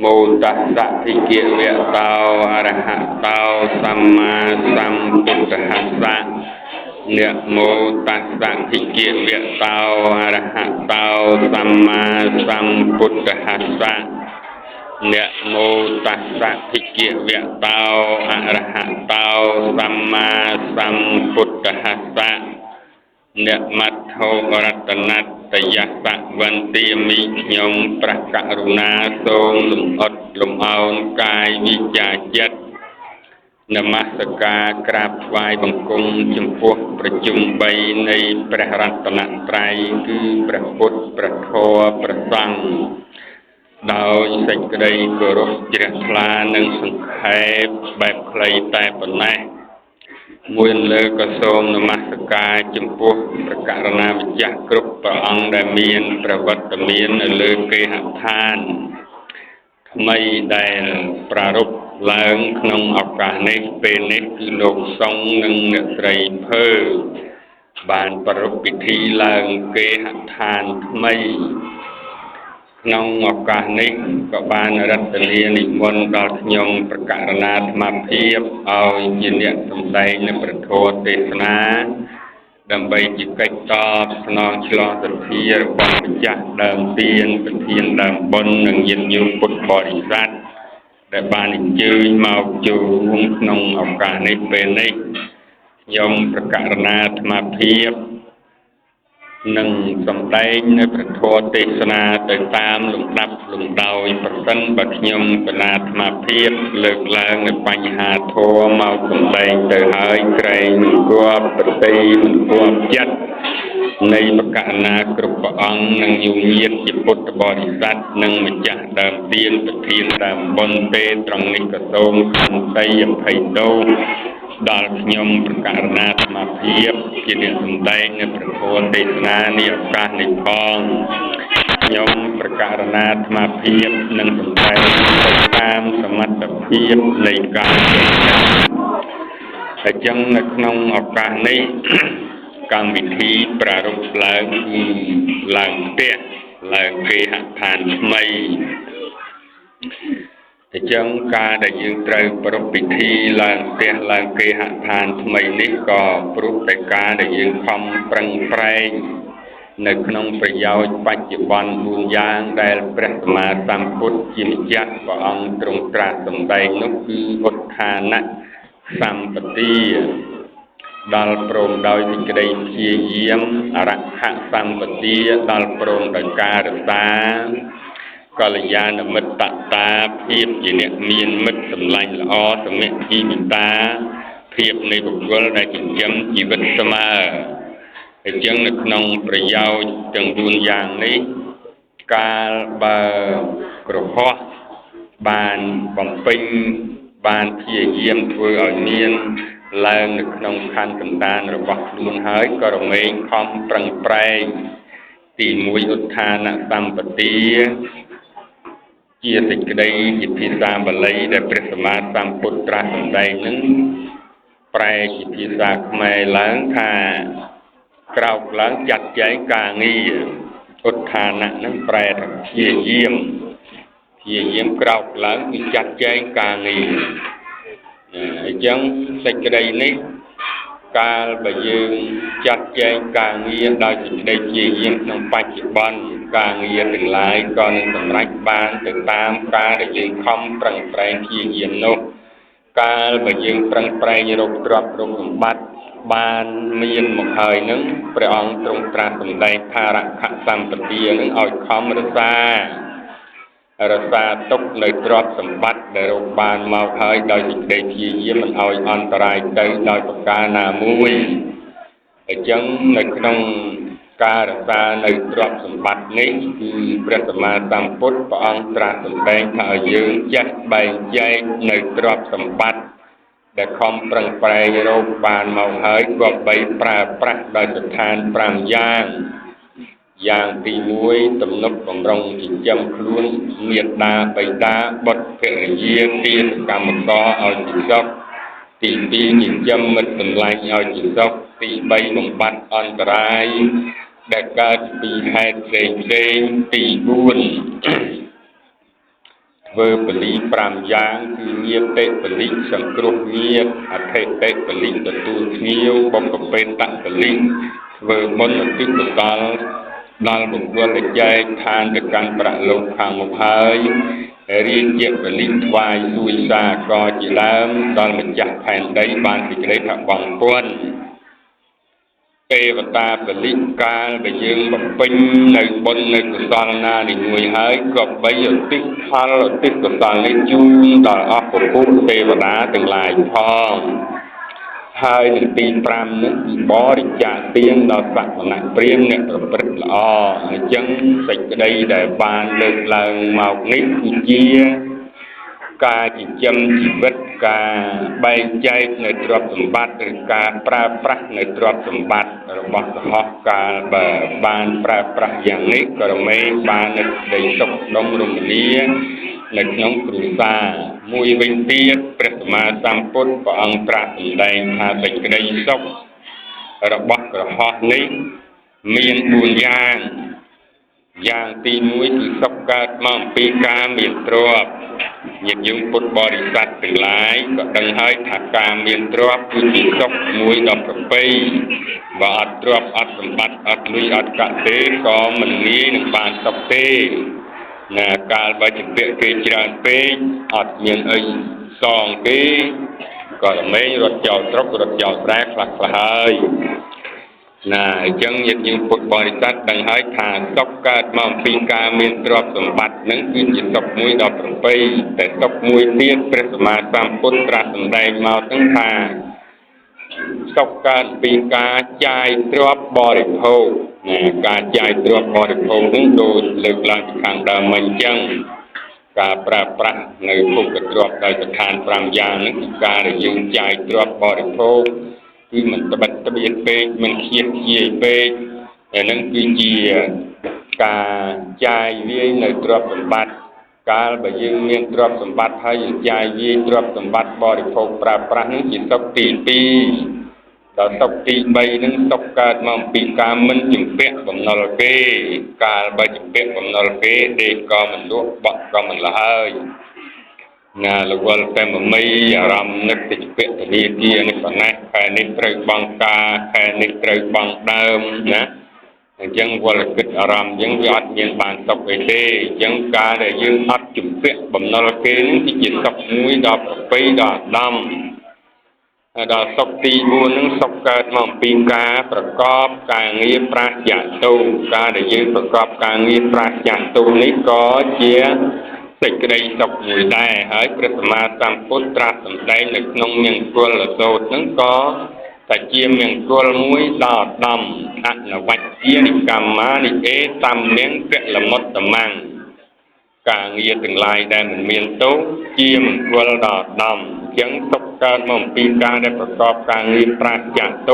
โมตัสสะภิกขุเวตาอะระหะโตสัมมาสัมพุทธัสสะนะโมตัสสะภิกขุเวตาอะระหะโตสัมมาสัมพุทธัสสะนะโมตัสสะภิกขุเวตาอะระหะโตสัมมาสัมพุทธัสสะนะมัทโธรัตนัตตยัสสะวันติมิខ្ញុំព្រះករុណាសូមលំអត់លំអោនកាយវិជ្ជាចិត្តនមស្ការក្រាបថ្វាយបង្គំចំពោះប្រជុំ3នៃព្រះរតនត្រ័យគឺព្រះពុទ្ធព្រះធម៌ព្រះសង្ឃដោយសេចក្តីគោរពជ្រះថ្លានិងសង្ខេបបែបខ្លីតែប៉ុណ្ណេះមួយលើកក៏សូមនមស្ការចំពោះព្រះករុណាម្ចាស់គ្រប់ព្រះអង្គដែលមានប្រវត្តិមាននៅលើគេហដ្ឋានថ្មីដែលប្រារព្ធឡើងក្នុងឱកាសនេះពេលនេះគឺលោកសង្ឃនិងអ្នកស្រីភើបានប្រារព្ធពិធីឡើងគេហដ្ឋានថ្មីក្នុងឱកាសនេះក៏បានរតនានិមន្តដល់ខ្ញុំព្រះករុណាអាត្មាភាពឲ្យជាអ្នកសម្ដែងនៅព្រះធម៌ទេសនាដើម្បីជាកិច្ចតបស្នងឆ្លងសទ្ធារបស់ម្ចាស់ដើមទានប្រធានដើមបុណ្យនិងញាតិញោមពុទ្ធបរិស័ទដែលបានអញ្ជើញមកចូលរួមក្នុងឱកាសនេះពេលនេះខ្ញុំព្រះករុណាអាត្មាភាពនឹងសម្ដែងនៅព្រះធម៌ទេសនាទៅតាមលំដាប់លំដោយប្រសិនបើខ្ញុំគណៈអាត្មាភាពលើកឡើងនៅបញ្ហាធម៌មកសម្ដែងទៅហើយក្រែងមិនគប់ប្រតិមិនគប់ចិត្តនៃបកណ្ណាគ្រប់ព្រះអង្គនិងញោមញាតិជាពុទ្ធបរិស័ទនិងម្ចាស់ដើមទានប្រធានដើមបុណ្យទេត្រង់នេះក៏សូមខន្តីអភ័យទោសដល់ខ្ញុំព្រះករុណាអាត្មាភាពជាអ្នកសម្ដែងនៅព្រះធម៌ទេសនានេះឱកាសនេះផងខ្ញុំព្រះករុណាអាត្មាភាពនឹងសម្ដែងទៅតាមសមត្ថភាពនៃការហើយចឹងនៅក្នុងឱកាសនេះកម្មវិធីប្រារព្ធឡើងគឺឡើងផ្ទះឡើងគេហដ្ឋានថ្មីអញ្ចឹងការដែលយើងត្រូវប្រារព្ធពិធីឡើងផ្ទះឡើងគេហដ្ឋានថ្មីនេះក៏ព្រោះតែការដែលយើងខំប្រឹងប្រែងនៅក្នុងប្រយោជន៍បច្ចុប្បន្ន4យ៉ាងដែលព្រះសម្មាសម្ពុទ្ធជាម្ចាស់ព្រះអង្គទ្រង់ត្រាស់សម្ដែងនោះគឺឧទ្ធានសម្បទាដល់ព្រមដោយសេចក្តីព្យាយាមអរហៈសម្បទាដល់ព្រមដោយការរក្សាកល្យាណមិត្តតាភាពជាអ្នកមានមិត្តសម្លាញ់ល្អសមគ្គីមិតាភាពនៃបុគ្គលដែលចិញ្ចឹមជីវិតស្មើអញ្ចឹងនៅក្នុងប្រយោជន៍ទាំង4យ៉ាងនេះកាលបើក្រហោះបានបំពេញបានព្យាយាមធ្វើឲ្យមានឡើងនៅក្នុងខណ្ឌកណ្ដាលរបស់ខ្លួនហើយក៏រមែងខំប្រឹងប្រែងទី1ឧទ្ធានសម្បទាជាសេចក្តីជាភាសាបាលីដែលព្រះសម្មាសម្ពុទ្ធត្រាស់សម្ដែងនឹងប្រែជាភាសាខ្មែរឡើងថាក្រោកឡើងចាត់ចែងការងារឧទ្ធាននឹងប្រែថាព្យាយាមក្រោកឡើងគឺចាត់ចែងការងារអញ្ចឹងសេចក្តីនេះកាលបើយើងចាត់ចែងការងារដោយសេចក្តីព្យាយាមក្នុងបច្ចុប្បន្នការងារទាំងឡាយក៏នឹងសម្រេចបានទៅតាមការដែលយើងខំប្រឹងប្រែងព្យាយាមនោះកាលបើយើងប្រឹងប្រែងរកទ្រព្យរកសម្បត្តិបានមានមកហើយនឹងព្រះអង្គទ្រង់ត្រាស់សម្ដែងថារខសម្បទានឹងឲ្យខំរក្សាទុកនៅទ្រព្យសម្បត្តិដែលរកបានមកហើយដោយសេចក្តីព្យាយាមមិនឲ្យអន្តរាយទៅដោយប្រការណាមួយអញ្ចឹងនៅក្នុងការរក្សានៅទ្រព្យសម្បត្តិនេះគឺព្រះសម្មាសម្ពុទ្ធព្រះអង្គត្រាស់សម្ដែងថាឲ្យយើងចេះបែងចែកនៅទ្រព្យសម្បត្តិដែលខំប្រឹងប្រែងរកបានមកហើយក៏បីប្រើប្រាស់ដោយស្ថាន5យ៉ាងទី1ទំនុកបំរុងចិញ្ចឹមខ្លួនមេត្តាបិតាបុត្រភរិយាទានកម្មករឲ្យជាសុខទី2ចិញ្ចឹមមិត្តសម្លាញ់ឲ្យជាសុខទី3បំបត្តិអន្តរាយដែលកើតពីហេតុផ្សេងទី4 vừa bẩn lý pram giang cứ nhiệt tệ bẩn lý sầm cột nhiệt thể tệ bẩn lý tận tu nhiều bom cọp bên tặng bẩn lý vừa môn một chút của ta đal một quân là chạy than được căn bạc lục hàng một hơi riêng chuyện bẩn lý vài xuôi xa co chỉ làm đal mình chặt thành đây ban thì cái đấy thằng bằng quân tê và ta bẩn lý ca để dương bằng pin nơi bôn nơi của sang na thì người hái gặp bây giờ tích hal tích của sang lên chung đòi áp của phút tê và đá từng lại phong hai là tì pram nước bó đi trả tiền đòi phạt và nặng priêm nè rất là o chân sạch đây để bàn được lần màu nít chia ca chỉ châm chỉ vết ca bay chay nơi trọt sầm bát ca pra pra nơi trọt sầm bát rồi bọt họ ca bờ ban pra pra dạng nít rồi mấy ban đầy sọc đông rùm nia nơi nông cửu sa mùi vinh tiết Prasma Samput và ông tra sầm đầy hà sạch đầy sọc rồi bọt rồi họ nít miền buồn giang tì mũi cứ sọc ca mong pi ca miền trọt nhiệt dung bột bò đi sạch từ lái có đằng hơi thả cà miền trọp cứ chỉ sọc muối đập cà phê và ắt trọp ắt sầm bát ắt nuôi ắt cà tế có mình nghĩ nâng bàn sọc tê nè cà ba chục bẹ kê tràn phê ắt miền ấy sòng kê có mấy rốt chảo tróc rốt chảo rác lạc hơi nè chân nhiệt dung bột bò đi sạch đằng hơi thả sọc ca mong pi ca miền trọp sầm bát nâng cứ chỉ sọc muối đập cà phêแต่ตกมวยเตี้ยประสมาสัมพุทธราสันใดมาตั้งทาตกการปีกาใจตรวบบริโภคการใจตรวบบริโภคนั้นโดยเลือกหลังทางดามันจังการปราบปรามในภูกตรวบโดยประธานปรามยานั้นการยืนใจตรวบบริโภคคือมันตะบัดตะเบียนเปกมันเคียดเคียเปกแต่นั้นคือเจียการใจเวียในตรวบสมบัติการบยืมเมียนตรวจสมบัติให้ใจยีตรวจสมบัติบริโภคปราบปรามนั้นจิตตกตีปีดอกตกตีใบนั้นตกการมองปีการมันจึงเปียกบำนรเกการใบจึงเปียกบำนรเกเด็กก็มันลุกบักก็มันละเฮ้ยนาลูกวัลแต่มันไม่รำนึกติดเปียกทีเดียวในตอนนั้นแค่นิดเตยบังกาแค่นิดเตยบังเดิมนะยังวัลกิดอารามยังวิอัดเมียนบานตกไอเต้ยังการได้ยังอัดจุ่มเปียบำนรเกนที่จิตตกมุ้ยดอกไปดอกดำดอกตกตีบัวนั้นตกเกิดมองปีกาประกอบการเงียบปราศจากตูการได้ยังประกอบการเงียบปราศจากตูนี้ก็เจียสิกได้ตกมุ้ยได้ให้พระสมมาสัมพุทธตรัสได้ในนงยังกลัวละโซนั้นก็แต่เจียมยังกลัวมุ้ยดอกดำอันวัดเจียนิกรรมมานิเอตามเลี้ยงเกิดละมดตะมังการเงียถึงลายได้เหมือนเมียนโตเจียมกลัวดอกดำยังตกการมองปีการได้ประกอบการเงียปราศจากโต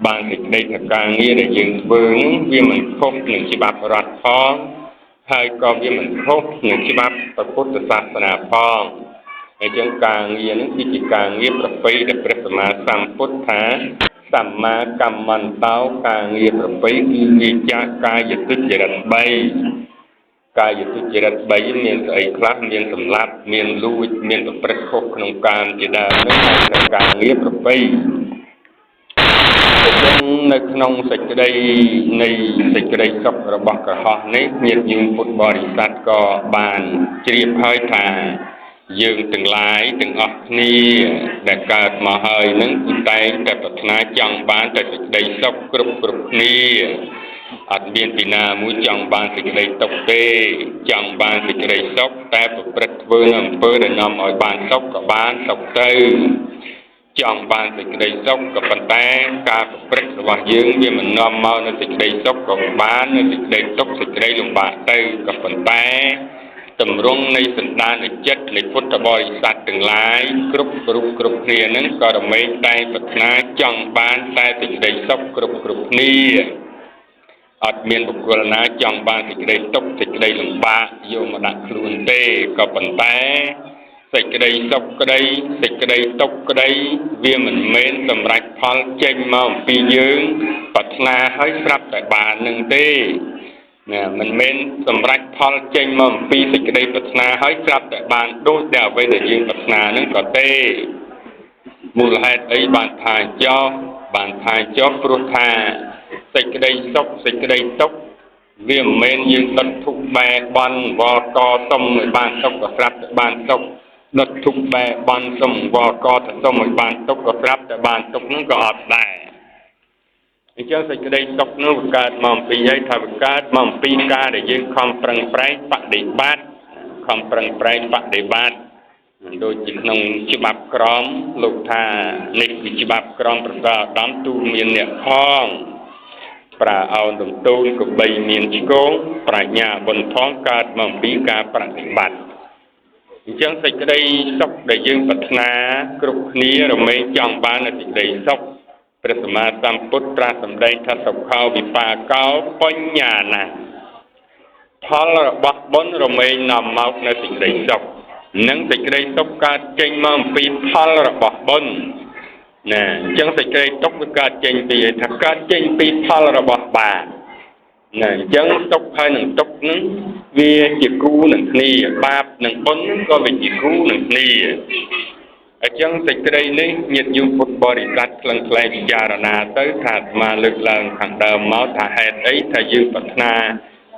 บางสิ่งในการเงียได้ยืนเบื้องวิมันครบหนึ่งฉบับรัฐพ้องให้ก็วิมันครบหนึ่งฉบับพระพุทธศาสนาพ้องในจังการเงียนั้นที่จิการเงียประเพยได้ประสมาสัมพุทธะสัมมากรรมันเต้าการเงียประเพยคือวิจากายตุจริตใบกายตุจริตใบเมียนไอคลาสเมียนสำลับเมียนลูดเมียนประคบขนมการจิดาในการเงียประเพยในขนมสิกได้ในสิกได้กับระบบกระหอบนี้เมียนยุงพุทธบริษัทก็บานเจียบให้ทางยืงถึงหลายถึงออกนี่แต่การมาเฮยนั้นคือใจแต่ปัจนาจังบ้านแต่สิได้ซอกกรุบกรุบนี่อัดเบียนปีนามุจังบ้านสิได้ตกเตจังบ้านสิได้ซอกแต่ประพฤตินำเพื่อนำเอาบ้านซอกกับบ้านตกเตจังบ้านสิได้ซอกกับปันแต่การประพฤติว่ายืงเบียมันนำเอาในสิได้ซอกกับบ้านในสิได้ตกสิได้ลงบ้านเตกับปันแต่ตำรงในสันดานในเจ็ดในพุทธบริษัทถึงหลายกรุบกรุบกรุบเนี่ยนั้นก็จะไม่ได้ปัจนาจังบ้านได้ติดได้ซอกกรุบกรุบนี่อัดเมียนบุคคลนะจังบ้านติดได้ตกติดได้ลำบากโยมดักครูนเต้ก็ปันแต่ติดได้ซอกก็ได้ติดได้ตกก็ได้เวียมันเม้นสำหรับพอลเจงมาปียืงปัจนาให้รับแต่บ้านหนึ่งเต้ nè mình men sầm rách phật trên mầm pi dịch cái đây Phật na hỡi sắp tại bàn đôi đèo với để riêng Phật na nó có tê mùi hạt ấy bàn thai cho pro tha dịch cái đây sốc viêm men dương đất thúc bè ban vò co sông người bàn sốc có sắp tại bàn sốc đất thúc bè ban sông vò co thật sông người bàn sốc có sắp tại bàn sốc nó có ọt đài cho dịch cái đây sốc nó cả mầm pi ấy thà cả mầm pi ca để dương không prang prai bạc để bát không prang prai bạc để bát đôi chỉ nông chỉ bắp crom lục thà nịch chỉ bắp cromประđám tu miền nhẹ phong pra ao đồng tôn của bay miền chỉ cố pra nhà bồn phong cả mầm pi ca pra để bát cho dịch cái đây sốc để dương bát na cục ní rồi mấy chọn ban là dịch đây sốcព្រះសម្មាសម្ពុទ្ធត្រាស់សម្ដែងថាសុខោវិបាកោបញ្ញាណាផលរបស់បុណ្យរមែងនាំមកនៅសេចក្តីសុខនិងសេចក្តីសុខកើតចេញមកអំពីផលរបស់បុណ្យណាអញ្ចឹងសេចក្តីទុក្ខវាកើតចេញពីថាកើតចេញពីផលរបស់បាបណាអញ្ចឹងទុក្ខហើយនឹងទុក្ខនឹងវាជាគូនឹងគ្នាបាបនិងបុណ្យក៏វាជាគូនឹងគ្នាអញ្ចឹងសេចក្តីនេះញាតិញោមពុទ្ធបរិស័ទខ្លឹងខ្លែងពិចារណាទៅថាអាត្មាលើកឡើងខាងដើមមកថាហេតុអីថាយើងប្រាថ្នា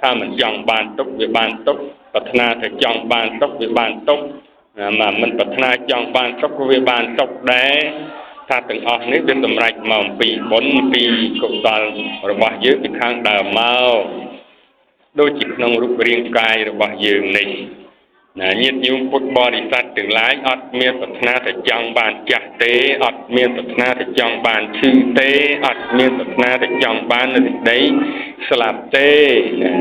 ថាមិនចង់បានទុកវាបានទុកប្រាថ្នាថាចង់បានទុកវាបានទុកមិនប្រាថ្នាចង់បានទុកវាបានទុកដែរថាទាំងអស់នេះវាសម្រេចមកអំពីបុណ្យពីកុសលរបស់យើងពីខាងដើមមកដូចជាក្នុងរូបរាងកាយរបស់យើងនេះណាញាតិញោមពុទ្ធបរិស័ទទាំងឡាយអត់មានប្រាថ្នាថាចង់បានចាស់ទេអត់មានប្រាថ្នាថាចង់បានឈឺទេអត់មានប្រាថ្នាថាចង់បាននៅទីស្លាប់ទេណា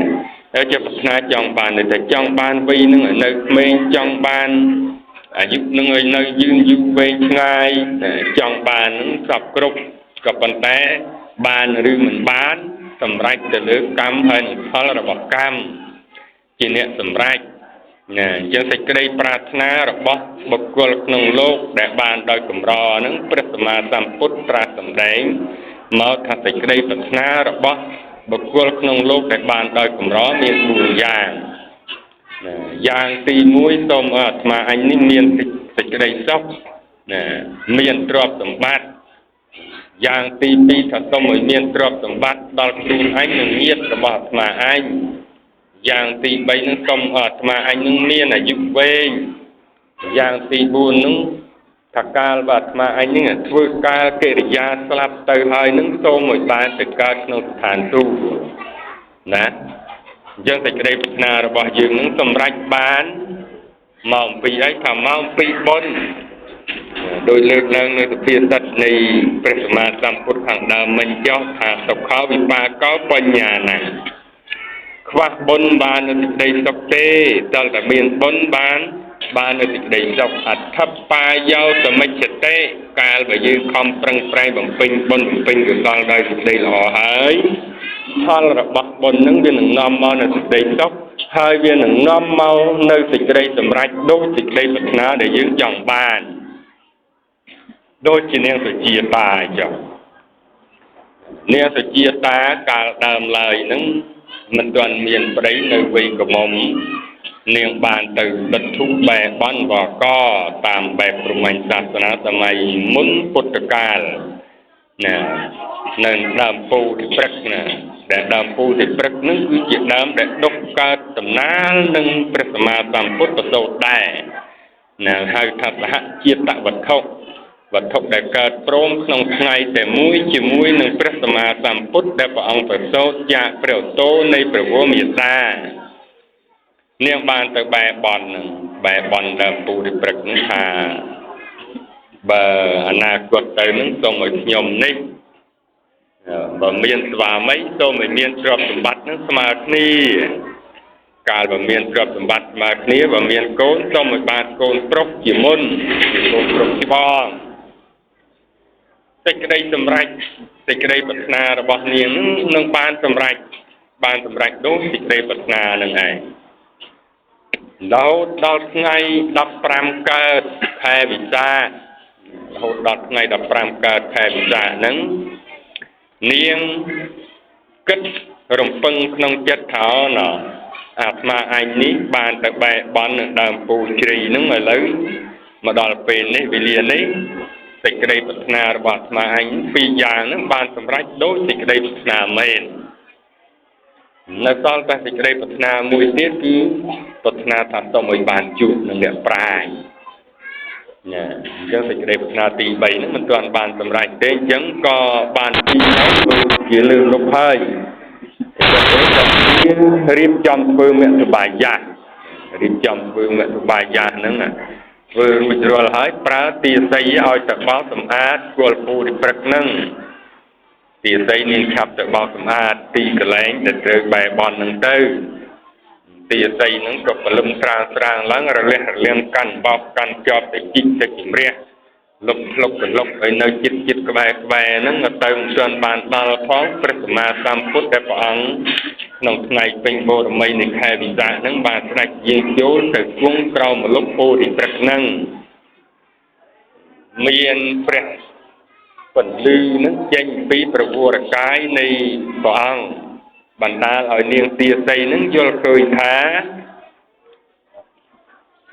ហើយជាប្រាថ្នាចង់បានតែចង់បានវ័យនឹងឲ្យនៅក្មេងចង់បានអាយុនឹងឲ្យនៅយឺនយូរវែងឆ្ងាយចង់បាននឹងសពគ្រប់ក៏ប៉ុន្តែបានឬមិនបានសម្រេចទៅលើកម្មហើយនឹងផលរបស់កម្មជាអ្នកសម្រេចណាអញ្ចឹងសេចក្តីប្រាថ្នារបស់បុគ្គលក្នុងលោកដែលបានដោយកម្រហ្នឹងព្រះសម្មាសម្ពុទ្ធត្រាស់សម្ដែងមកថាសេចក្តីប្រាថ្នារបស់បុគ្គលក្នុងលោកដែលបានដោយកម្រមាន4យ៉ាងណាយ៉ាងទី1សូមអាត្មាអញនេះមានសេចក្តីសុខណាមានទ្រព្យសម្បត្តិយ៉ាងទី2ថាសូមឲ្យមានទ្រព្យសម្បត្តិដល់ខ្លួនឯងនិងញាតិរបស់អាត្មាឯងយ៉ាងទី3នឹងសូមអាត្មាអញនឹងមានអាយុវែងយ៉ាងទី4នឹងថាកាលអាត្មាអញនឹងធ្វើកាលកិរិយាស្លាប់ទៅហើយនឹងសូមឲ្យបានទៅកើតក្នុងស្ថានទូណាអញ្ចឹងសេចក្តីប្រាថ្នារបស់យើងនឹងសម្រេចបានមកអំពីអីថាមកអំពីបុណ្យដោយលើកឡើងនៅសុភាសិតនៃព្រះសម្មាសម្ពុទ្ធខាងដើមមិញចុះថាសុខោវិបាកោបញ្ញាណាខ្វះបុណ្យបាននៅសេចក្តីសុខទេតើតែមានបុណ្យបាននៅសេចក្តីសុខអត្ថបាយោសមិច្ឆតិកាលបើយើងខំប្រឹងប្រែងបំពេញបុណ្យបំពេញកុសលដោយសេចក្តីល្អហើយផលរបស់បុណ្យនឹងវានឹងនាំមកនៅសេចក្តីសុខហើយវានឹងនាំមកនៅសេចក្តីសម្រេចដូចសេចក្តីប្រាថ្នាដែលយើងចង់បានដូចជានាងសុជាតាអញ្ចឹងនាងសុជាតាកាលដើមឡើយហ្នឹងមិនទាន់មានប្តីនៅវ័យកមុំនាងបានទៅដុតធូបបែបន់វកតាមបែបព្រហ្មញ្ញសាសនាសម័យមុនពុទ្ធកាលណានៅដើមពូទីព្រឹកណាដែលដើមពូទីព្រឹកហ្នឹងគឺជាដើមដែលដុះកើតដំណាលនឹងព្រះសម្មាសម្ពុទ្ធប្រសូតដែរណាហៅថាសហជាតិវត្ថុដែលកើតព្រមក្នុងថ្ងៃតែមួយជាមួយនឹងព្រះសម្មាសម្ពុទ្ធដែលព្រះអង្គប្រសូតจากព្រះឧទោនៃព្រះវរមេតានាងបានទៅបែបន់នឹងបែបន់ដើមពូទីព្រឹកនឹងថាបើអនាគតទៅនឹងសូមឲ្យខ្ញុំនេះបើមានស្វាមីសូមឲ្យមានទ្រព្យសម្បត្តិនឹងស្មើគ្នាកាលបើមានទ្រព្យសម្បត្តិស្មើគ្នាបើមានកូនសូមឲ្យបានកូនប្រុសជាមុនកូនប្រុសច្បងសេចក្តីសម្រេចសេចក្តីប្រាថ្នារបស់នាងនឹងបានសម្រេចដូចសេចក្តីប្រាថ្នានឹងឯងដល់ថ្ងៃ15កើតខែវិសាខរហូតដល់ថ្ងៃ15កើតខែវិសាខហ្នឹងនាងគិត រំពឹងក្នុងចិត្តថាណោះអាត្មាអញនេះបានទៅបែបន់នឹងដើមពូជ្រីហ្នឹងឥឡូវមកដល់ពេលនេះវេលានេះសេចក្តីប្រាថ្នារបស់អាត្មាអញពីរយ៉ាងហ្នឹងបានសម្រេចដោយសេចក្តីប្រាថ្នាមែននៅសល់តែសេចក្តីប្រាថ្នាមួយទៀតគឺប្រាថ្នាថាសូមឲ្យបានជួបនឹងអ្នកប្រាជ្ញណាអញ្ចឹងសេចក្តីប្រាថ្នាទី3ហ្នឹងមិនទាន់បានសម្រេចទេអញ្ចឹងក៏បានទីហើយជាលើលុបហើយរៀបចំធ្វើមគ្គបាយៈរៀបចំធ្វើមគ្គបាយៈហ្នឹងធ្វើរួចរាល់ហើយប្រើទាស័យឲ្យទៅបោសសម្អាតគល់ពូទីព្រឹកហ្នឹងទាស័យនាងឆាប់ទៅបោសសម្អាតទីកន្លែងដែលត្រូវបែបន់ហ្នឹងទៅទាស័យហ្នឹងក៏ព្រលឹមស្រាងឡើងរលះរលាំងកាន់បោកកាន់ជាប់ទៅជីកទៅជំរះលុបផ្លុកកលុកឲ្យនៅចិត្តក្បែរហ្នឹងទៅមិនទាន់បានដល់ផងព្រះសម្មាសម្ពុទ្ធដែលព្រះអង្គក្នុងថ្ងៃពេញបូរមីនៃខែវិសាខហ្នឹងបានស្ដេចយាងចូលទៅគង់ក្រោមម្លប់ពោធិព្រឹក្សហ្នឹងមានព្រះពលឺហ្នឹងចេញពីប្រវរកាយនៃព្រះអង្គបណ្ដាលឲ្យនាងទាស័យហ្នឹងយល់ឃើញថា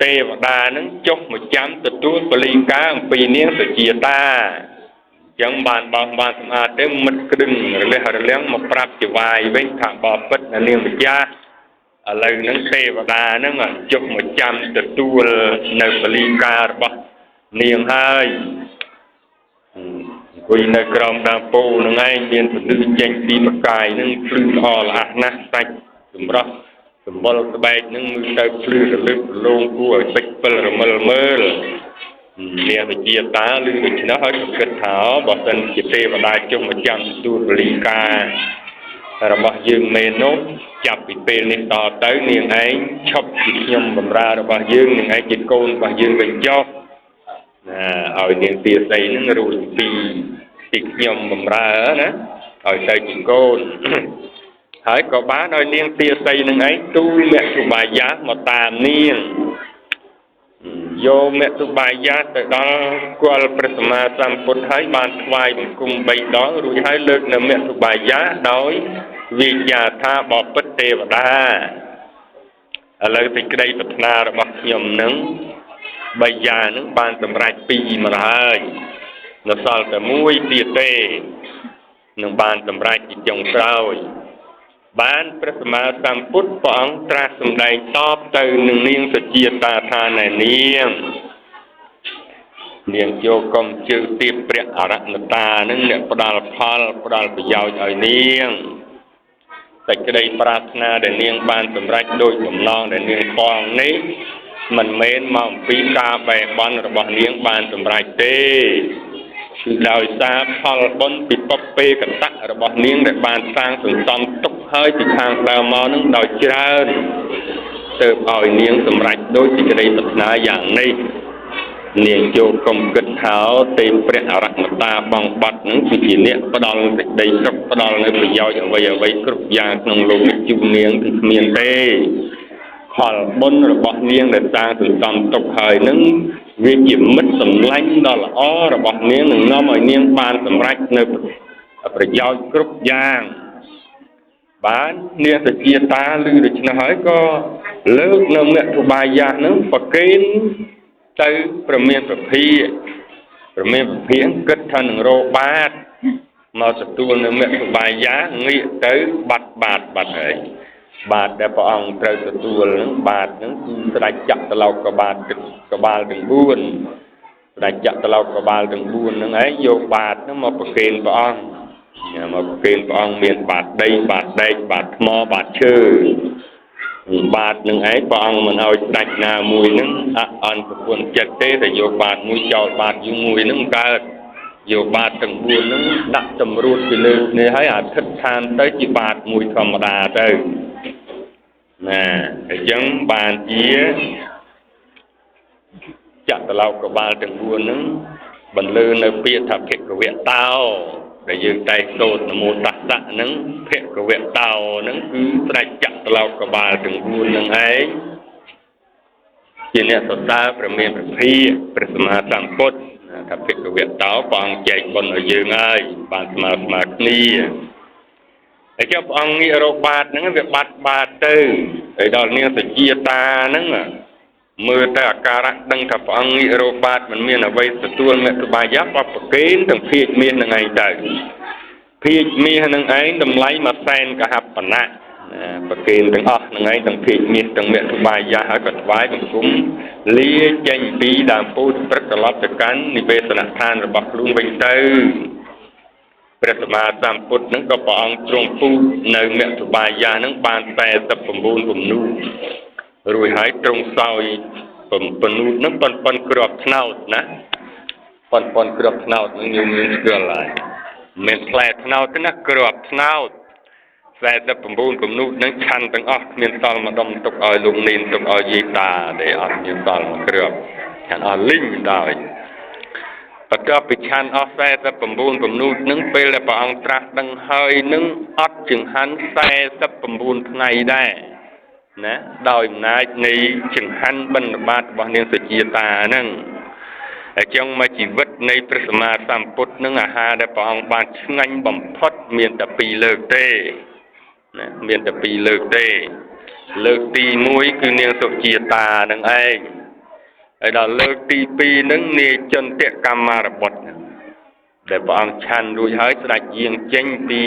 ទេវតានឹងចុះមកចាំទទួលបលីការអំពីនាងសុជាតាអញ្ចឹងបានបោសបានសម្អាតទៅមិត្តក្តឹងរលះរលាំងមកប្រាប់ជាវាយវិញថាបបិទ្ធនាងម្ចាស់ឥឡូវហ្នឹងទេវតាហ្នឹងចុះមកចាំទទួលនៅបលីការរបស់នាងហើយអង្គុយនៅក្រោមដើមពោធិ៍ហ្នឹងឯងមានពលឺចេញពីប្រកាយហ្នឹងភ្លឺល្អល្អណាស់សាច់សម្រស់សម្បុរស្បែកនឹងមើលទៅភ្លឺរលឹករលោងគួរឲ្យពេចពិលរមិលមើលនាងវិជាតាឬដូច្នោះហើយក៏គិតថាបើសិនជាទេវតាចុះមកចាំទទួលបលីការរបស់យើងមែននោះចាប់ពីពេលនេះតទៅនាងឯងឈប់ពីខ្ញុំបម្រើរបស់យើងនាងឯងជាកូនរបស់យើងវិញចុះណាឲ្យនាងទាស័យនឹងរួចពីខ្ញុំបម្រើណាឲ្យទៅជាកូនហើយក៏បានឲ្យនាងទាស័យនឹងឯងទូលមគ្គបាយៈមកតាមនាងយកមគ្គបាយៈទៅដល់គល់ព្រះសម្មាសម្ពុទ្ធហើយបានថ្វាយបង្គំ3ដងរួចហើយលើកនៅមគ្គបាយៈដោយវិញ្ញាថាបពិតទេវតាឥឡូវសេចក្តីប្រាថ្នារបស់ខ្ញុំនឹង3យ៉ាងនឹងបានសម្រេច2មកហើយនៅសល់តែមួយទៀតទេនឹងបានសម្រេចជាចុងក្រោយបានព្រះសម្មាសម្ពុទ្ធព្រះអង្គត្រាស់សម្ដែងតបទៅនឹងនាងសុជាតាថាណែនាងចូលកុំជឿទាបព្រះអរហន្តតានឹងអ្នកផ្ដល់ផលផ្ដល់ប្រយោជន៍ឲ្យនាងសេចក្តីប្រាថ្នាដែលនាងបានសម្រេចដោយបំណងដែលនាងផងនេះមិនមែនមកអំពីការបែបន់របស់នាងបានសម្រេចទេគឺដោយសារផលបុណ្យពិភពពេកតៈរបស់នាងដែលបានសាងសន្សំទុកហើយពីខាងដើមមកនឹងដោយច្រើនទើបឲ្យនាងសម្រេចដោយសេចក្តីប្រាថ្នាយ៉ាងនេះនាងចូលកុំគិតថាទេព្រះអរហន្តតាបងបាត់នឹងគឺជាអ្នកផ្ដល់សេចក្តីសុខផ្ដល់នៅប្រយោជន៍អ្វីគ្រប់យ៉ាងក្នុងលោកនេះជូននាងគឺគ្មានទេផលបុណ្យរបស់នាងដែលសាងសន្សំទុកហើយនឹងវាជាមិត្តសម្លាញ់ដ៏ល្អរបស់នាងនឹងនាំឲ្យនាងបានសម្រេចនៅប្រយោជន៍គ្រប់យ៉ាងបាននាងសុជាតាឮដូច្នោះហើយក៏លើកនៅមគ្គបាយៈនឹងប្រគេនទៅប្រមានប្រភាគិតថានឹងរកបាតមកទទួលនៅមគ្គបាយៈងាកទៅបាត់ហើយបាតដែលព្រះអង្គត្រូវទទួលនឹងបាតនឹងគឺស្ដេចចតុលោកកបាលទាំង4ស្ដេចចតុលោកកបាលទាំង4ហ្នឹងឯងយកបាតហ្នឹងមកប្រគេនព្រះអង្គមានបាតដីបាតដែកបាតថ្មបាតឈើបាតនឹងឯងព្រះអង្គមិនឲ្យស្ដេចណាមួយហ្នឹងអន់ប្រពន្ធចិត្តទេតែយកបាតមួយចោលបាតមួយហ្នឹងកើតយកបាតទាំង4ហ្នឹងដាក់តម្រួតពីលើគ្នាហើយអាធិដ្ឋានទៅជាបាតមួយធម្មតាទៅណាអញ្ចឹងបានជាចតុលោកកបាលទាំង4ហ្នឹងបន្លឺនៅពាក្យថាភគវតោដែលយើងតែសូត្រនមោតស្សៈហ្នឹងភគវតោហ្នឹងគឺស្ដេចចតុលោកកបាលទាំង4ហ្នឹងឯងជាអ្នកសរសើរព្រះមានព្រះភិក្ខព្រះសម្មាសម្ពុទ្ធថាភគវតោព្រះអង្គចែកបុណ្យឲ្យយើងហើយបានស្មើគ្នា ไอ้เจ้าอังงี้โรบาทนั่นเวียบาดบาดเตอไอ้ดอกเนี่ยสกีตานั่นมือแต่อาการดังกับอังงี้โรบาทมันมีอะไรไว้ตัวเมื่อสบายยับว่าปะเกณฑ์ต้องพีดมียังไงใจพีดมีนั่งไอ้ดำไล่มาแซนกับหับปนะปะเกณฑ์ต้องนั่งไอ้ต้องพีดมีต้องเมื่อสบายยับให้กับไว้ต้องคุ้มเลี้ยใจปีดามพูดประกอบจากกันนิเวศนาทานระบบลุงไปเตอព្រះសម្មាសម្ពុទ្ធនឹងក៏ព្រះអង្គទ្រង់ពូជនៅមគ្គបាយៈនឹងបាន89ពំនូរួចហើយទ្រង់សោយពំនូនឹងប៉ុនគ្រាប់ថ្នោតណាប៉ុនគ្រាប់ថ្នោតនឹងយើងមានស្គាល់ហើយមិនផ្លែថ្នោតទេណាគ្រាប់ថ្នោត49ពំនូនឹងឆាន់ទាំងអស់គ្មានសល់ម្ដុំទុកឲ្យលោកនេនទុកឲ្យយាយតាដែលអត់មានសល់មួយគ្រាប់ឆាន់អស់លីងដល់បន្ទាប់ពីឆាន់អស់49ពំនូនឹងពេលដែលព្រះអង្គត្រាស់ដឹងហើយនឹងអត់ចង្ហាន់49ថ្ងៃដែរណាដោយអំណាចនៃចង្ហាន់បិណ្ឌបាតរបស់នាងសុជាតាហ្នឹងហើយចឹងមកជីវិតនៃព្រះសម្មាសម្ពុទ្ធនឹងអាហារដែលព្រះអង្គបានឆ្ងាញ់បំផុតមានតែ2លើកទេណាមានតែ2លើកទេលើកទី1គឺនាងសុជាតានឹងឯងហើយដល់លើកទី2នឹងនាយចន្ទកម្មារបុត្រដែលព្រះអង្គឆាន់រួចហើយស្ដេចយាងចេញពី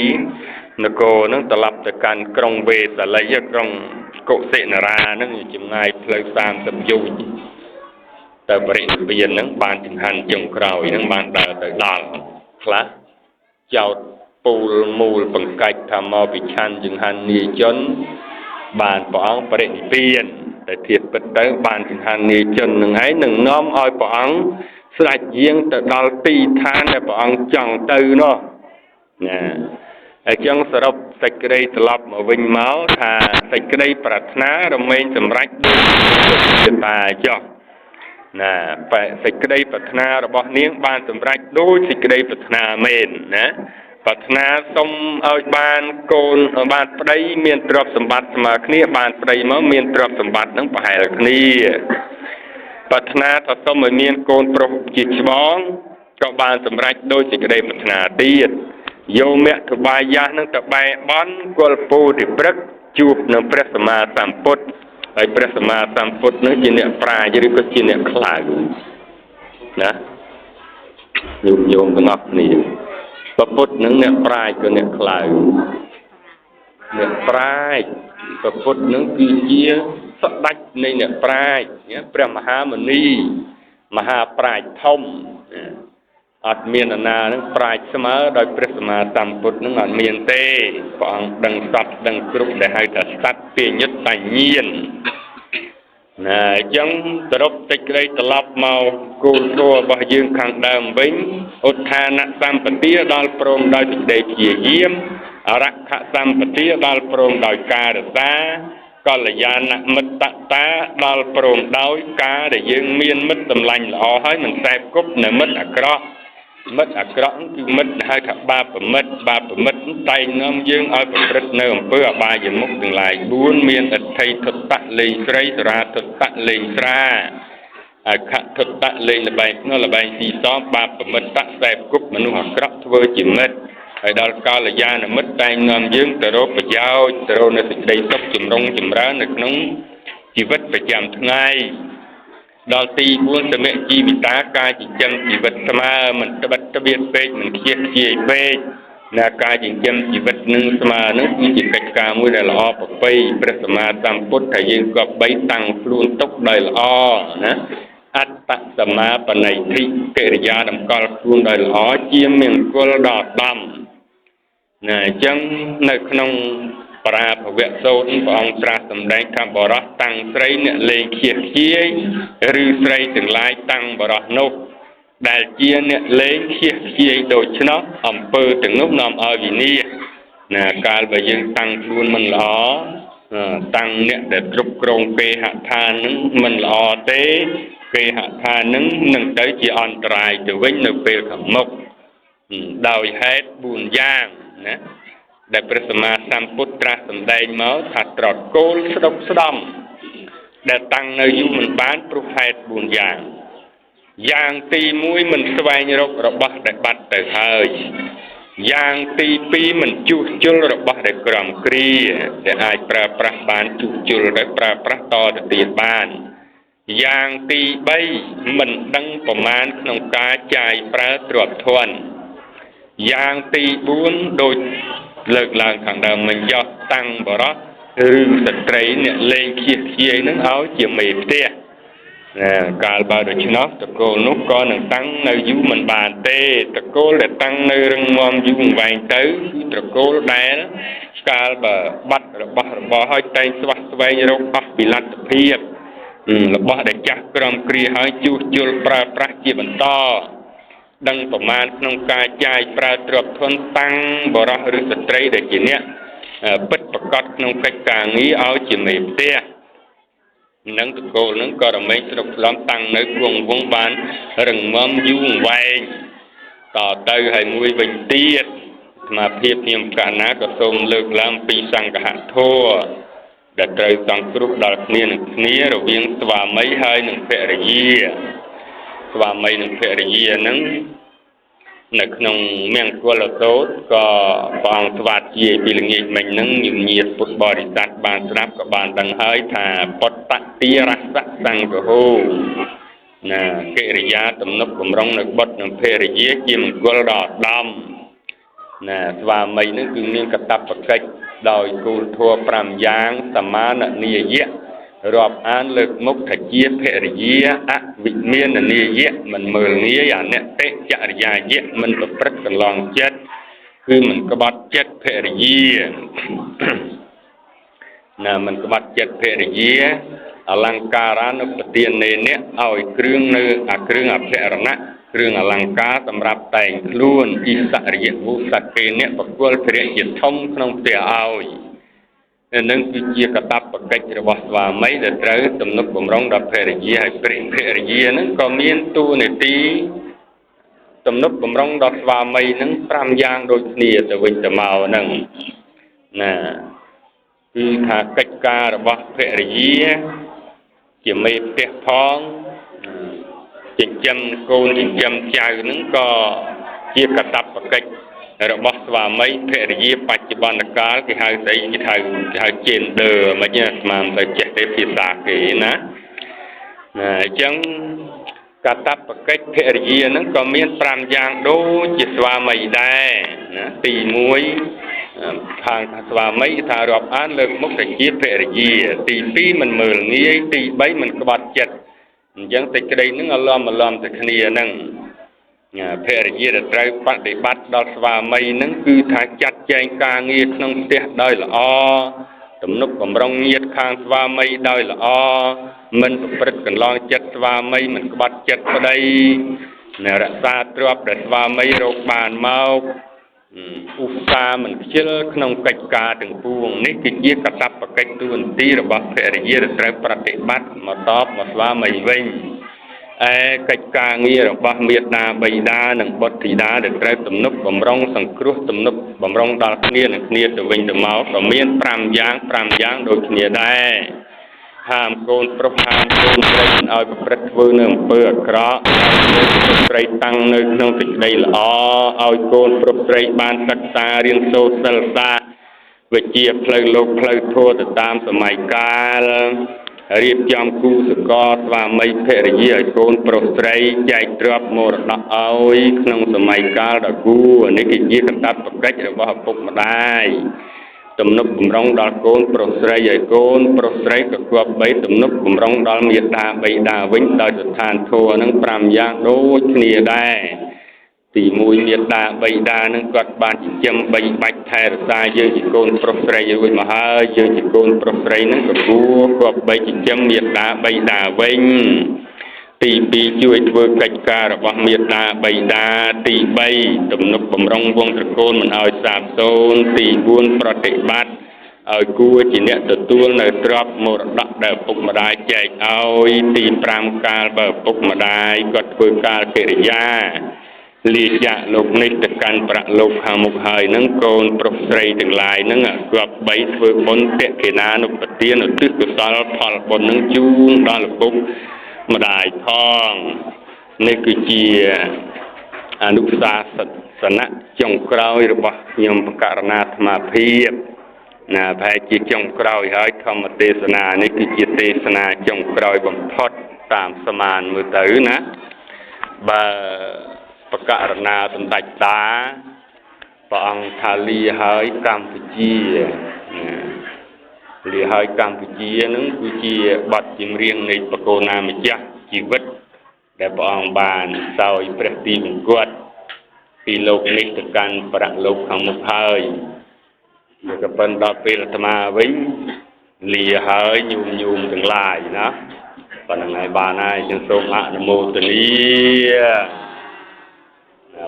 នគរនឹងត្រឡប់ទៅកាន់ក្រុងវេសាលីក្រុងកុសិនារានឹងចម្ងាយផ្លូវ30យោជន៍ទៅបរិនិព្វាននឹងបានចង្ហាន់ចុងក្រោយនឹងបានដើរទៅដល់ខ្លះចោតពូលមូលបង្កាច់ថាមកពីឆាន់ចង្ហាន់នាយជនបានព្រះអង្គបរិនិព្វានតែធៀបពិតទៅបានចង្ហាន់នាយជននឹងឯងនឹងនាំឲ្យព្រះអង្គស្ដេចយាងទៅដល់ទីឋានដែលព្រះអង្គចង់ទៅនោះណាហើយចឹងសរុបសេចក្តីត្រឡប់មកវិញមកថាសេចក្តីប្រាថ្នារមែងសម្រេចដូចជាតាចុះណាសេចក្តីប្រាថ្នារបស់នាងបានសម្រេចដូចសេចក្តីប្រាថ្នាមែនណាប្រាថ្នាសុំឲ្យបានកូនបានប្តីមានទ្រព្យសម្បត្តិស្មើគ្នាបានប្តីមកមានទ្រព្យសម្បត្តិនឹងប្រហែលគ្នាប្រាថ្នាថាសុំឲ្យមានកូនប្រុសជាច្បងក៏បានសម្រេចដោយសេចក្តីប្រាថ្នាទៀតយោមគ្គបាយៈនឹងតបែបន់គល់ពោធិព្រឹកជួបនឹងព្រះសម្មាសម្ពុទ្ធហើយព្រះសម្មាសម្ពុទ្ធនឹងជាអ្នកប្រាជ្ញឬក៏ជាអ្នកខ្លៅណាញោមទាំងអស់គ្នាព្រះពុទ្ធនឹងអ្នកប្រាជ្ញក៏អ្នកខ្លៅអ្នកប្រាជ្ញព្រះពុទ្ធនឹងគឺជាស្ដេចនៃអ្នកប្រាជ្ញព្រះមហាមុនីមហាប្រាជ្ញធំអត់មានណានឹងប្រាជ្ញស្មើដោយព្រះសម្មាសម្ពុទ្ធនឹងអត់មានទេព្រះអង្គដឹងសត្វដឹងគ្រប់ដែលហៅថាសត្វពាញិតបញ្ញាណណាអញ្ចឹងសរុបសេចក្តីត្រឡប់មកគោលធម៌របស់យើងខាងដើមវិញឧទ្ធានសម្បទាដល់ព្រមដោយសេចក្តីព្យាយាមអរខសម្បទាដល់ព្រមដោយការរក្សាកល្យាណមិត្តតាដល់ព្រមដោយការដែលយើងមានមិត្តតម្លាញ់ល្អហើយមិនតែគប់នៅមិត្តអាក្រក់មិត្តអាក្រក់គឺមិត្តហៅថាបាបមិត្តតែងនាំយើងឲ្យប្រព្រឹត្តនៅអំពើអបាយមុខទាំងឡាយ4មានអដ្ឋិធត្តៈលេងស្រីសរាធត្តៈលេងស្រាអខធត្តៈលេងលបែងភ្នល់លបែងស៊ីសមបាបមិត្តខ្សែគប់មនុស្សអាក្រក់ធ្វើជាមិត្តហើយដល់កល្យាណមិត្តតែងនាំយើងទៅរកប្រយោជន៍ទៅរកនូវសេចក្តីសុខចម្រុងចម្រើននៅក្នុងជីវិតប្រចាំថ្ងៃដល់ទី4សមជីវិតាការចិញ្ចឹមជីវិតស្មើមិនត្បិតត្បៀតពេកមិនខ្ជិះខ្ជាយពេកណាការចិញ្ចឹមជីវិតនឹងស្មើនឹងគឺជាកិច្ចការមួយដែលល្អប្រពៃព្រះសម្មាសម្ពុទ្ធថាយើងក៏បីតាំងខ្លួនទុកដោយល្អណាអត្តសមាបណៃធិកិរិយាតម្កល់ខ្លួនដោយល្អជាមង្គលដល់ដំណាអញ្ចឹងនៅក្នុងបរាភវសូត្រព្រះអង្គត្រាស់សម្ដែងថាបរោះតាំងស្រីអ្នកលេងខ្ជិះខ្ជាយឬស្រីទាំងឡាយតាំងបរោះនោះដែលជាអ្នកលេងខ្ជិះខ្ជាយដូច្នោះអំពើទាំងនោះនាំឲ្យវិនាសណាកាលបើយើងតាំងខ្លួនមិនល្អតាំងអ្នកដែលគ្រប់គ្រងគេហដ្ឋាននឹងមិនល្អទេគេហដ្ឋាននឹងនឹងទៅជាអន្តរាយទៅវិញនៅពេលខាងមុខដោយហេតុ4យ៉ាងណាដែលព្រះសម្មាសម្ពុទ្ធត្រាស់សម្ដែងមកថាត្រត់គោលស្ដុកស្ដំដែលតាំងនៅយូរមិនបានព្រោះហេតុ4យ៉ាងទី1មិនស្វែងរករបស់ដែលបាត់ទៅហើយ Yang tipi mencucul rebah de kram kri de ai pra ban cucul de pra to de tiet ban yang ti bay mình đăngประมาณក្នុងការចាយប្រើទ្រព្យធនយ៉ាងទី4ដូចលើកឡើងខាងដើមមិនយកតាំងបរោះឬស្ត្រីអ្នកលេងខៀតខ្ជាយនឹងឲ្យជាមេផ្ទះកាលបើដូច្នោះតកូលនោះក៏នឹងតាំងនៅយូរមិនបានទេតកូលដែលតាំងនៅរឹងមាំយូរវែងទៅគឺតកូលដែលកាលបើបាត់របស់ឲ្យតែងស្វះស្វែងរកអស់ពីលទ្ធភាពរបស់ដែលចាស់ក្រំគ្រាហើយជួសជុលប្រើប្រាស់ជាបន្តដឹងប្រមាណក្នុងការចាយប្រើទ្រព្យធនតាំងបរោះឬស្ត្រីដែលជាអ្នកពិតប្រកបក្នុងកិច្ចការងារឲ្យជាមេផ្ទះនឹងតកូលនឹងក៏រមែងស្រុកស្លំតាំងនៅគង់វងបានរឹងមាំយូរវែងតទៅហើយមួយវិញទៀតស្មារតីខ្ញុំកណ្ណាក៏សូមលើកឡើងពីសង្ឃហធម៌ដែលត្រូវសង្គ្រោះដល់គ្នានឹងគ្នារវាងស្វាមីហើយនិងភរិយាស្វាមីនិងភរិយានឹងនៅក្នុងមង្គលសូត្រក៏ព្រះអង្គស្វាធ្យាយពីល្ងាចមិញនឹងញាតិពុទ្ធបរិស័ទបានស្ដាប់ក៏បានដឹងហើយថាបតតិរសៈសង្ឃហោណាកិរិយាទំនុកបំរុងនៅបុត្រនិងភរិយាជាមង្គលដ៏ឧត្តមណាស្វាមីនឹងគឺមានកតបកិច្ចដោយគោលធម៌5យ៉ាងសមាននីយៈរាប់អានលើកមុខថាជាភរិយាអវិមាននីយៈមិនមើលងាយអនតិចរិយាយៈមិនប្រព្រឹត្តកន្លងចិត្តគឺមិនក្បត់ចិត្តភរិយាណាមិនក្បត់ចិត្តភរិយាអលង្ការានុបទាននេនៈឲ្យគ្រឿងនៅគ្រឿងអភរណៈគ្រឿងអលង្ការសម្រាប់តែងខ្លួនអ៊ីសរិយវុសកេអ្នកបកុលធរៈជាធំក្នុងផ្ទះឲ្យនឹងគឺជាកតបកិច្ចរបស់ស្វាមីដែលត្រូវទំនុកបំរុងដល់ភរិយាហើយភរិយានឹងក៏មានតួនាទីទំនុកបំរុងដល់ស្វាមីនឹង5យ៉ាងដូចគ្នាទៅវិញទៅមកហ្នឹងណាគឺថាកិច្ចការរបស់ភរិយាជាមេផ្ទះផងចិញ្ចឹមកូនចិញ្ចឹមចៅនឹងក៏ជាកតបកិច្ចរបស់ស្វាមីភរិយាបច្ចុប្បន្នកាលគេហៅស្អីគេហៅ gender មិនណាស្មានទៅចេះទេភាសាគេណាអញ្ចឹងកតបកិច្ចភរិយានឹងក៏មាន5យ៉ាងដូចជាស្វាមីដែរណាទី1ខាងស្វាមីថារាប់អានលើកមុខទៅជាភរិយាទី2មិនមើលងាយទី3មិនក្បត់ចិត្តអញ្ចឹងតែក្តីនឹងអលំទៅគ្នាហ្នឹងភរិយាដែលត្រូវបដិបត្តិដល់ស្វាមីនឹងគឺថាចាត់ចែងការងារក្នុងផ្ទះដោយល្អទំនុកបំរុងញាតិខាងស្វាមីដោយល្អមិនប្រព្រឹត្តកន្លងចិត្តស្វាមីមិនក្បត់ចិត្តប្តីរក្សាទ្រព្យដែលស្វាមីរកបានមកឧស្សាហ៍មិនខ្ជិលក្នុងកិច្ចការទាំងពួងនេះគឺជាកតបកិច្ចទួនាទីរបស់ភរិយាដែលត្រូវប្រតិបត្តិមកតបមកស្វាមីវិញកិច្ចការងាររបស់មេដាបិតានិងបុត្រធីតាដែលត្រូវទំនុកបំរុងសង្គ្រោះទំនុកបំរុងដល់គ្នានឹងគ្នាទៅវិញទៅមកក៏មាន5យ៉ាងដូចគ្នាដែរហាមកូនប្រុសហាមកូនស្រីមិនឲ្យប្រព្រឹត្តធ្វើនៅអំពើអាក្រក់ឲ្យកូនស្រីតាំងនៅក្នុងសេចក្តីល្អឲ្យកូនប្រុសស្រីបានសិក្សារៀនសូត្រសិលសាស្ត្រវិជ្ជាផ្លូវលោកផ្លូវធម៌ទៅតាមសម័យកាលរៀបចំគូសកលស្វាមីភរិយាឲ្យកូនប្រុសស្រីចែកទ្រព្យមរតកឲ្យក្នុងសម័យកាលដ៏គួរនេះគឺជាកតបកិច្ចរបស់ឪពុកម្ដាយទំនុកបំរុងដល់កូនប្រុសស្រីឲ្យកូនប្រុសស្រីក៏គប្បីទំនុកបំរុងដល់មាតាបិតាវិញដោយស្ថានធម៌នឹង5យ៉ាងដូចគ្នាដែរទី1មាតាបិតានឹងគាត់បានចិញ្ចឹមបីបាច់ថែរក្សាយើងជាកូនប្រុសស្រីរួចមកហើយយើងជាកូនប្រុសស្រីនឹងក៏គួរគប្បីចិញ្ចឹមមាតាបិតាវិញទី2ជួយធ្វើកិច្ចការរបស់មាតាបិតាទី3ទំនុកបំរុងវង្សត្រកូលមិនឲ្យសាបសូន្យទី4ប្រតិបត្តិឲ្យគួរជាអ្នកទទួលនៅទ្រព្យមរតកដែលឪពុកម្ដាយចែកឲ្យទី5កាលបើឪពុកម្ដាយគាត់ធ្វើការកិរិយាលាចាកលោកនេះទៅកាន់ប្រាក់លោកខាងមុខហើយនឹងកូនប្រុសស្រីទាំងឡាយនឹងគប្បីធ្វើបុណ្យតេកេណានុបទានឧទ្ទិសកុសលផលបុណ្យនឹងជូនដល់ឪពុកម្ដាយផងនេះគឺជាអនុសាសន៍ សនៈចុងក្រោយរបស់ខ្ញុំបករណាអាត្មាភាពណាប្រហែលជាចុងក្រោយហើយធម្មទេសនានេះគឺជាទេសនាចុងក្រោយបំផុតតាមសមានមើលទៅណាបើបករណាសម្ដេចតាព្រះអង្គថាលាហើយកម្ពុជាលាហើយកម្ពុជានឹងគឺជាបទចម្រៀងនៃបកូណាម្ចាស់ជីវិតដែលព្រះអង្គបានសោយព្រះទីវង្គតពីលោកនេះទៅកាន់ប្រលោកខាងមុខហើយវាក៏ប៉ុន្តែដល់ពេលអាត្មាវិញលាហើយញោមទាំងឡាយណាប៉ុណ្ណឹងហើយបានហើយខ្ញុំសូមអនុមោទនា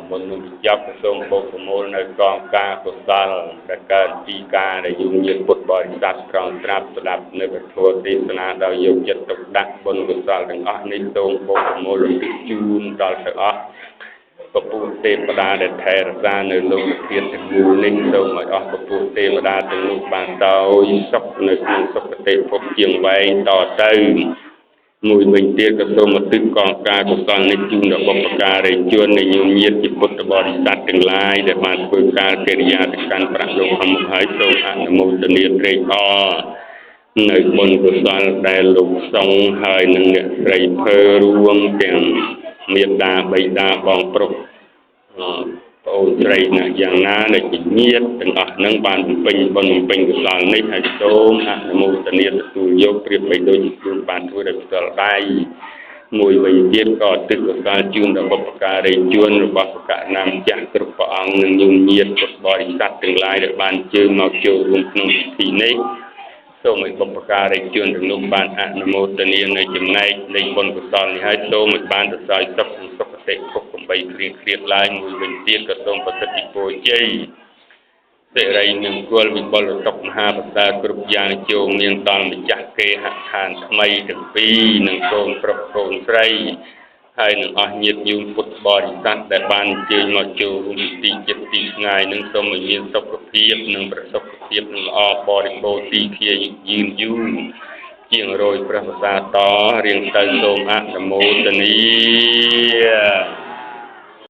មុននឹងបញ្ចប់សូមបូកប្រមូលនៅកងការកុសលដែលកើតពីការដែលយមញាតិពុទ្ធបរិស័ទត្រង់ត្រាប់ស្ដាប់នៅពធទេសនាដោយយកចិត្តទុកដាក់បុណ្យកុសលទាំងអស់នេះសូមបូកប្រមូលរំលឹកជូនដល់ទៅអស់ពពុទ្ធទេវតាដែលថែរក្សានៅលោកធាតុទាំងមូលនេះសូមឲ្យអស់ពពុទ្ធទេវតាទាំងនោះបានសោយសុខនៅក្នុងសុគតិភពជាងវែងតទៅមួយវិញទៀតក៏សូមឧទ្ទិសកងការកុសលនេះជូនដល់បុព្វការីជននៃញោមញាតិពុទ្ធបរិស័ទទាំងឡាយដែលបានធ្វើការកិរិយាទៅកាន់ប្រាក់លោកខាងមុខហើយសូមអនុមោទនាត្រេកអរនៅបុណ្យកុសលដែលលោកសង្ឃហើយនិងអ្នកស្រីភើរួមទាំងមេត្តាបិតាបងប្រុសប្អូនស្រីណាយ៉ាងណាដែលជាញាតិទាំងអស់នឹងបានបំពេញបុណ្យបំពេញកុសលនេះហើយសូមអនុមោទនាទទួលយកប្រៀបបីដូចជាខ្លួនបានធ្វើដោយផ្ទាល់ដៃមួយវិញទៀតក៏ទិដ្ឋកុសលជូនដល់បុព្វការីជនរបស់បកណាម្ចាស់គ្រប់ព្រះអង្គនិងញោមញាតិពុទ្ធបរិស័ទទាំងឡាយដែលបានជើញមកចូលរួមក្នុងពិធីនេះសូមឲ្យបុព្វការីជនទាំងនោះបានអនុមោទនាในចំណែកនៃបុណ្យកុសលនេះហើយសូមឲ្យបានទៅសោយសុខក្នុងសុគតិភពកំបីគ្រៀតឡើងមួយវិញទៀតក៏សូមប្រសិទ្ធិពរជ័យសិរីនឹងគល់វិបុលតុកមហាប្រសាគ្រប់យ៉ាងចូលមានដល់ម្ចាស់គេហដ្ឋានថ្មីទាំងពីរនិងកូនប្រុសកូនស្រីហើយនឹងអស់ញាតិញោមពុទ្ធបរិស័ទដែលបានជើញមកចូលរួមពិធីចិត្តទីឆ្ងាយនឹងសូមឲ្យមានសុខភាពនិងប្រសុខភាពនឹងល្អបរិបូរណ៍ទីធាយឺនយូរជាងរយព្រះប្រសាតរៀងទៅសូមអនុមោទនា